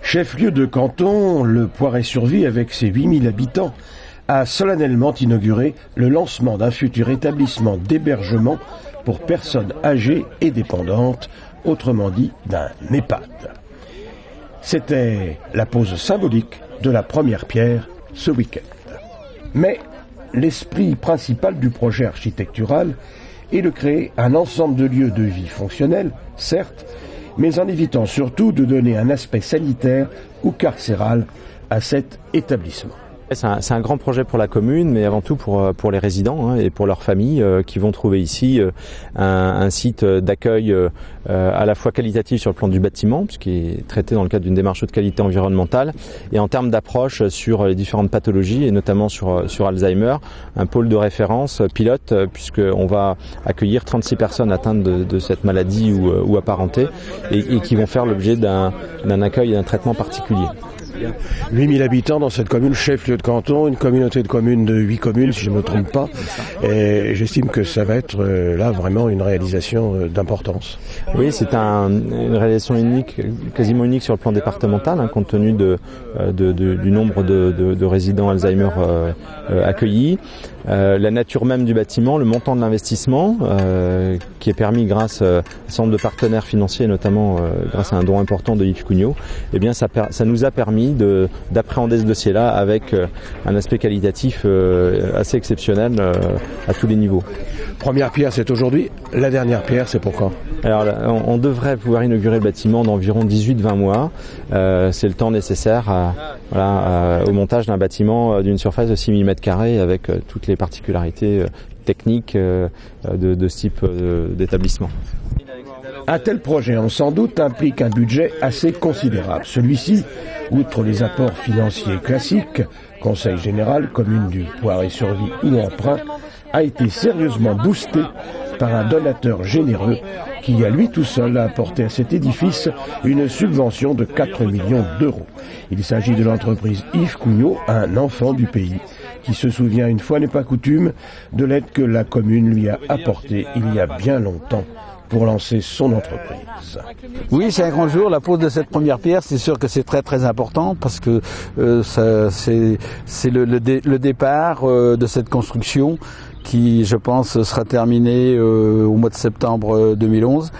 Chef-lieu de canton, le Poiré-sur-Vie, avec ses 8000 habitants, a solennellement inauguré le lancement d'un futur établissement d'hébergement pour personnes âgées et dépendantes, autrement dit d'un EHPAD. C'était la pose symbolique de la première pierre ce week-end. Mais l'esprit principal du projet architectural est de créer un ensemble de lieux de vie fonctionnels, certes, mais en évitant surtout de donner un aspect sanitaire ou carcéral à cet établissement. C'est un grand projet pour la commune, mais avant tout pour les résidents et pour leurs familles qui vont trouver ici un site d'accueil à la fois qualitatif sur le plan du bâtiment, puisqu'il est traité dans le cadre d'une démarche de qualité environnementale, et en termes d'approche sur les différentes pathologies, et notamment sur Alzheimer, un pôle de référence pilote, puisqu'on va accueillir 36 personnes atteintes de cette maladie ou apparentée, et qui vont faire l'objet d'un accueil et d'un traitement particulier. 8000 habitants dans cette commune, chef-lieu de canton, une communauté de communes de 8 communes, si je ne me trompe pas. Et j'estime que ça va être là vraiment une réalisation d'importance. Oui, c'est une réalisation unique, quasiment unique sur le plan départemental, compte tenu du nombre de résidents Alzheimer accueillis. La nature même du bâtiment, le montant de l'investissement qui est permis grâce à un certain nombre de partenaires financiers, notamment grâce à un don important de Yves Cugnot, eh bien ça nous a permis d'appréhender ce dossier-là avec un aspect qualitatif assez exceptionnel à tous les niveaux. Première pierre, c'est aujourd'hui. La dernière pierre, c'est pour quand ? Alors, on devrait pouvoir inaugurer le bâtiment d'environ 18-20 mois. C'est le temps nécessaire au montage d'un bâtiment d'une surface de 6000 m² avec toutes les particularités techniques de ce type d'établissement. Un tel projet, on s'en doute, implique un budget assez considérable. Celui-ci, outre les apports financiers classiques, Conseil général, commune du Poiré-sur-Vie ou emprunt, a été sérieusement boosté par un donateur généreux qui, à lui tout seul, a apporté à cet édifice une subvention de 4 millions d'euros. Il s'agit de l'entreprise Yves Cugnot, un enfant du pays, qui se souvient, une fois n'est pas coutume, de l'aide que la commune lui a apportée il y a bien longtemps pour lancer son entreprise. Oui, c'est un grand jour. La pose de cette première pierre, c'est sûr que c'est très très important parce que c'est le départ de cette construction qui, je pense, sera terminée au mois de septembre 2011.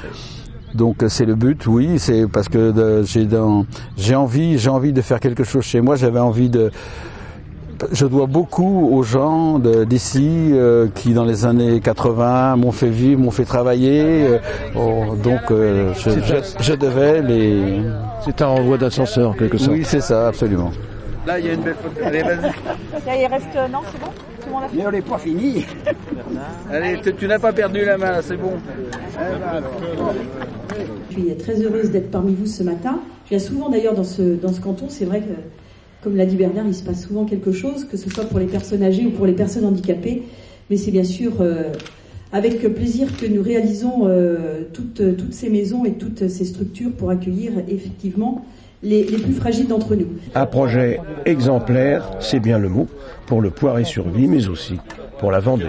Donc c'est le but, oui, c'est parce que j'ai envie de faire quelque chose chez moi. Je dois beaucoup aux gens d'ici qui, dans les années 80, m'ont fait vivre, m'ont fait travailler. Je devais les... C'est un renvoi d'ascenseur, en quelque sorte. Oui, c'est ça, absolument. Là, il y a une belle photo. Allez, vas-y. Là, il reste... Non, c'est bon ? Tout le monde a fait ? Mais on n'est pas fini. Allez, tu n'as pas perdu la main, c'est bon. Je suis très heureuse d'être parmi vous ce matin. Je viens souvent d'ailleurs dans ce canton. C'est vrai que, comme l'a dit Bernard, il se passe souvent quelque chose, que ce soit pour les personnes âgées ou pour les personnes handicapées. Mais c'est bien sûr avec plaisir que nous réalisons toutes ces maisons et toutes ces structures pour accueillir effectivement les plus fragiles d'entre nous. Un projet exemplaire, c'est bien le mot, pour le Poiré-sur-Vie, mais aussi pour la Vendée.